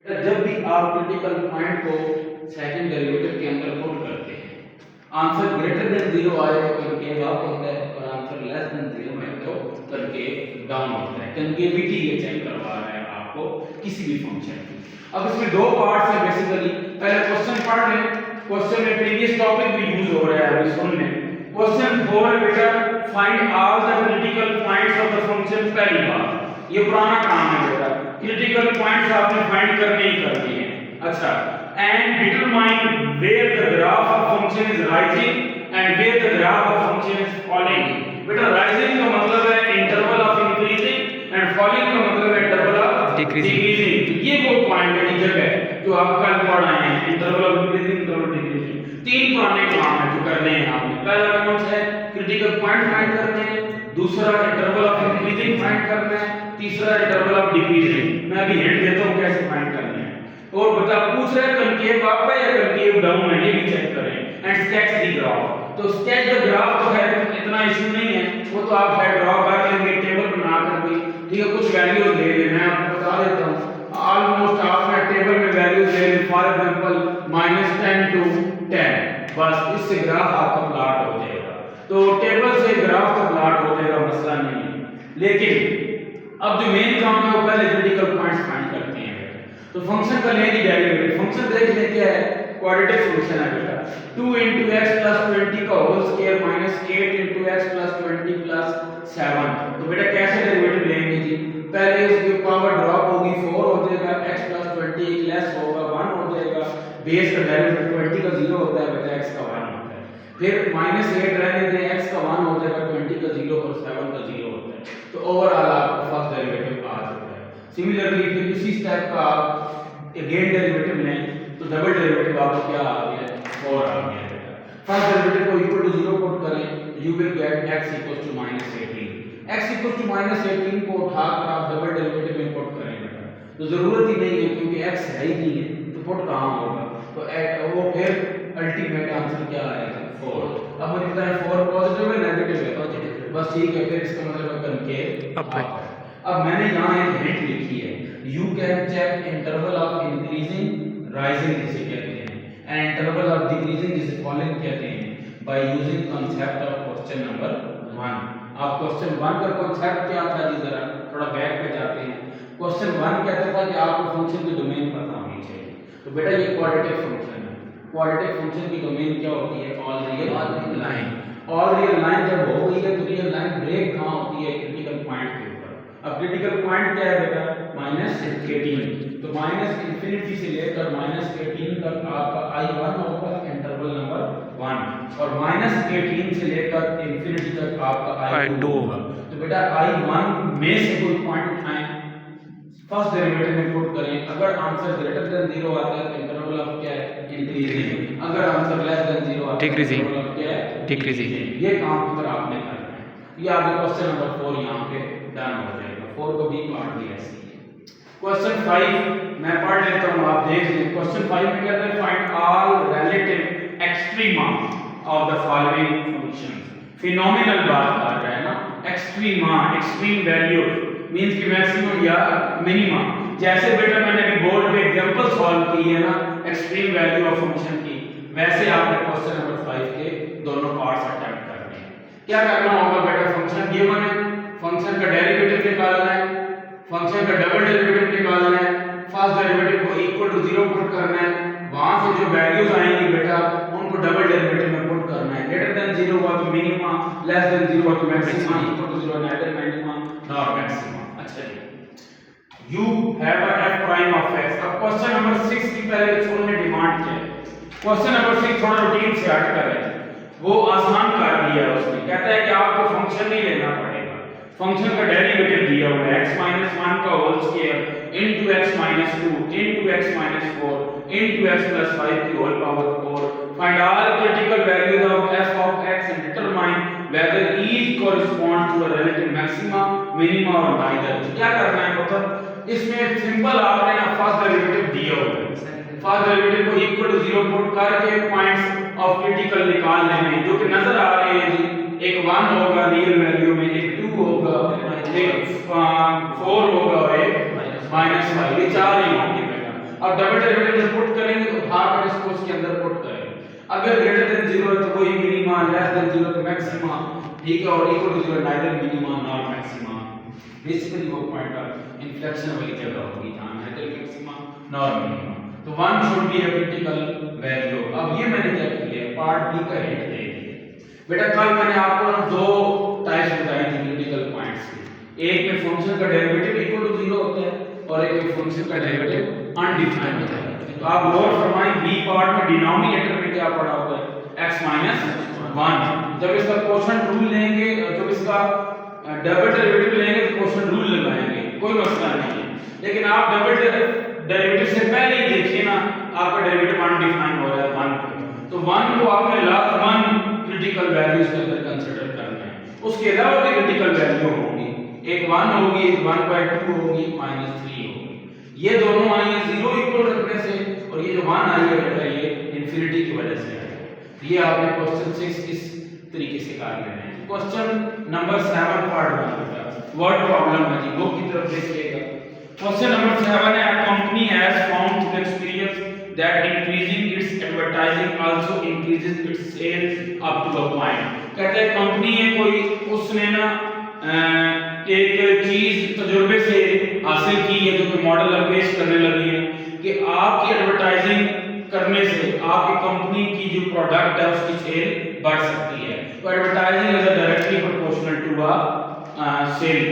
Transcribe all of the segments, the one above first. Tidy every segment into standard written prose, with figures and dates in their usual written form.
जब भी आप क्रिटिकल पॉइंट को सेकंड डेरिवेटिव के अंदर पुट करते हैं, आंसर ग्रेटर देन 0 आए तो कनकेव अप होता है और आंसर लेस देन 0 में तो कनकेव डाउन होता है। कनकेविटी ये चेक करवा रहा है आपको किसी भी फंक्शन की। अब इसमें दो पार्ट्स हैं बेसिकली। पहले क्वेश्चन पढ़ लें। क्वेश्चन में प्रीवियस टॉपिक भी यूज हो रहा है, अभी सुन लें। क्वेश्चन 4 बेटा, find all the critical points of the function. पहली बात, ये पुराना काम है बेटा, क्रिटिकल पॉइंट्स आपने फाइंड करने ही करने हैं। अच्छा, and determine where the graph of function is rising and where the graph of function is falling. बेटा राइजिंग का मतलब है interval of increasing and falling का मतलब है इंटरवल ऑफ डिक्रीजिंग। ये वो पॉइंट है, जगह जो आप कल पढ़ आए हैं, interval of increasing, interval of decreasing. तीन पुराने काम है जो करने हैं आपने। पहला कौन सा है? क्रिटिकल पॉइंट फाइंड करने हैं। दूसरा इंटरवल ऑफ इंक्रीजिंग फाइंड करना है। तीसरा इंटरवल ऑफ डिक्रीजिंग। मैं अभी हिंट देता हूं कैसे फाइंड करना है। और बता पूछ रहा है कनकेव अप है या कनकेव डाउन है, ये भी चेक करें। And sketch the graph. तो स्केच द ग्राफ तो है, इतना इशू नहीं है, वो तो आप है ड्रॉ कर लेंगे टेबल बना कर भी। ठीक है, कुछ वैल्यूज ले लें, मैं आपको बता देता हूं। ऑलमोस्ट आपने टेबल में वैल्यूज ले ली, फॉर एग्जांपल -10 to 10, बस इससे ग्राफ आपका प्लॉट हो जाएगा। तो टेबल से ग्राफ का प्लॉट हो जाएगा, मसला नहीं है। लेकिन अब जो मेन काम है वो पहले क्रिटिकल पॉइंट्स फाइंड करते हैं। तो फंक्शन का लेंगे डेरिवेटिव। फंक्शन देख लें क्या है, क्वाड्रेटिक फंक्शन है बेटा। 2 * x + 20 का होल स्क्वायर -8 * x + 20 + 7। तो बेटा कैसे डेरिवेटिव लेंगे जी? पहले इसकी पावर ड्रॉप होगी, 4 हो जाएगा, x + 20 लेस होगा, 1 हो जाएगा। बेस का डेरिवेटिव 20 का 0 होता है बेटा, x का 1 होता है। फिर -8 रहने दें, x का 1 हो जाएगा, 20 का 0 और 7 का 0 होता है। तो ओवरऑल आपका फर्स्ट डेरिवेटिव आ जाता है। सिमिलरली फिर इसी स्टेप का आप अगेन डेरिवेटिव लें तो डबल डेरिवेटिव आपको क्या आ गया? 4 आ गया बेटा। फर्स्ट डेरिवेटिव को इक्वल टू 0 पुट करें, you will get x = -18। x = -18 को उठाकर आप डबल डेरिवेटिव में पुट करें बेटा। तो जरूरत ही नहीं है क्योंकि x है ही नहीं है, तो पुट कहां होगा? तो वो फिर अल्टीमेट आंसर क्या आएगा? 4। अब मुझे बताएं 4 पॉजिटिव है नेगेटिव है? पॉजिटिव। बस ठीक है, फिर इसका मतलब है कनकेव अप है। अब मैंने यहां एक हिंट लिखी है, you can check interval of increasing rising जिसे कहते हैं एंड इंटरवल ऑफ डिक्रीजिंग जिसे फॉलिंग कहते हैं by using concept of question number 1। आप क्वेश्चन 1 का कांसेप्ट क्या था जी? जरा थोड़ा बैक पे जाते हैं। क्वेश्चन 1 कहता था कि आपको फंक्शन की डोमेन पता होनी चाहिए। तो बेटा ये क्वाड्रेटिक फंक्शन है। क्वाड्रेटिक फंक्शन की डोमेन क्या होती है? All real line. All real line जब हो गई है तो रियल लाइन ब्रेक कहां होती है? क्रिटिकल पॉइंट के ऊपर। अब क्रिटिकल पॉइंट क्या है बेटा? -18। तो -∞ से लेकर -18 तक आपका I1 होगा इंटरवल नंबर 1 और -18 से लेकर इंफिनिटी तक आपका I2 होगा। तो बेटा I1 में से कोई पॉइंट उठाएं, फर्स्ट डेरिवेटिव में पुट करें। अगर आंसर ग्रेटर देन 0 आता है तो इंटरवल ऑफ क्या है? इंक्रीजिंग। अगर आंसर लेस देन 0 आता है तो इंटरवल ऑफ क्या है? डिक्रीजिंग। ये काम फिर आपने करना है। ये आपका क्वेश्चन नंबर 4 यहां पे डन हो जाएगा। 4 को भी पार्ट भी ऐसे ही है। क्वेश्चन 5 मैं पढ़ लेता हूं, आप देख लें। क्वेश्चन 5 में कहता है find all relative extrema of the following functions. Phenomenal बात कर रहा है ना, एक्सट्रीमा, एक्सट्रीम वैल्यू मींस कि मैक्सिमम या मिनिमम। जैसे बेटा मैंने अभी बोर्ड पे एग्जांपल सॉल्व की है ना एक्सट्रीम वैल्यू ऑफ फंक्शन की, वैसे आपने क्वेश्चन नंबर 5 के दोनों पार्ट्स अटेम्प्ट करने हैं। क्या करना होगा बेटा? फंक्शन गिवन है, फंक्शन का डेरिवेटिव निकालना है, फंक्शन का डबल डेरिवेटिव निकालना है, फर्स्ट डेरिवेटिव को इक्वल टू 0 पुट करना है, वहां से जो वैल्यूज आएंगी बेटा उनको डबल डेरिवेटिव में पुट करना है। ग्रेटर देन 0 हुआ तो मिनिमा, लेस देन 0 हुआ तो maxima, equal to 0 neither minima not maxima. अच्छा जी, you have a f prime of x। अब क्वेश्चन नंबर 6 की पहले छोड़ने डिमांड किया है। क्वेश्चन नंबर 6 थोड़ा रूटीन से हट कर है, वो आसान कर दिया है उसने। कहता है कि आपको फंक्शन नहीं लेना पड़ेगा, फंक्शन का डेरिवेटिव दिया हुआ है x - 1 का whole square into x - 2 into x - 4 into x + 5 की whole power 4। Find all critical values of f of x and determine whether each corresponds to a relative maxima, minima or neither। क्या करना है मतलब इसमें simple आपने ना first derivative दिया हुआ है, फर्स्ट डेरिवेटिव को इक्वल टू 0 पुट करके पॉइंट्स ऑफ क्रिटिकल निकाल लेने जो कि नजर आ रहे हैं जी। एक 1 होगा रियल वैल्यू में, एक 2 होगा, एक 4 होगा और एक -5, ये चार ही होंगे बेटा। अगर ग्रेटर देन 0 है तो कोई मिनिमा, लेस देन 0 तो मैक्सिमा, ठीक है, और equal to 0 neither minima nor maxima. Basically वो पॉइंट ऑफ इन्फ्लेक्शन वाली जगह होगी जहां नाइदर मैक्सिमा नॉर मिनिमा। तो 1 should be a critical value. अब ये मैंने क्या किया, पार्ट बी का हिंट दे दिया। बेटा कल मैंने आपको दो टाइप्स बताई थी क्रिटिकल पॉइंट्स की, एक में फंक्शन का डेरिवेटिव इक्वल टू 0 होता है और एक में फंक्शन का डेरिवेटिव अनडिफाइंड होता है। तो आप गौर फरमाएं, बी पार्ट में डिनोमिनेटर में क्या पड़ा हुआ है, x माइनस 1। जब इसका क्वोशंट रूल लेंगे, जब इसका डबल डेरिवेटिव लेंगे तो क्वोशंट रूल लगाएंगे, कोई मसला नहीं है। लेकिन आप डबल डेरिवेटिव से पहले ही देखिए ना, आपका डेरिवेटिव अनडिफाइंड हो रहा है 1 पे, तो 1 को आपने लास्ट 1 क्रिटिकल वैल्यूज के अंदर कंसीडर करना है। उसके अलावा भी क्रिटिकल वैल्यू होगी, एक 1 होगी, एक 1/2 होगी, -3 होगी। ये दोनों आई है 0 इक्वल रखने से, और ये जो 1 आई है बेटा ये इंफिनिटी की वजह से आई है। ये आपने क्वेश्चन 6 इस तरीके से कर लेना है। क्वेश्चन नंबर 7 पार्ट 1 बेटा वर्ड प्रॉब्लम है जी, बुक की तरफ देखिएगा। क्वेश्चन नंबर 7 है, a company has found through experience that increasing its advertising also increases its sales up to a point। कहते हैं कंपनी है कोई, उसने ना एक चीज तजुर्बे से हासिल की है, जो कि मॉडल अब पेश करने लगी है कि आपकी एडवर्टाइजिंग करने से आपकी कंपनी की जो प्रोडक्ट है उसकी सेल बढ़ सकती है। तो advertising is directly proportional to a sale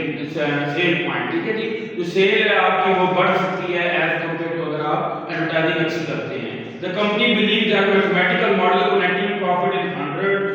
point, ठीक है जी। जो सेल है आपकी वो बढ़ सकती है एज कंपेयर टू अगर आप एडवर्टाइजिंग अच्छी करते हैं। The company believe that mathematical model connecting profit in 100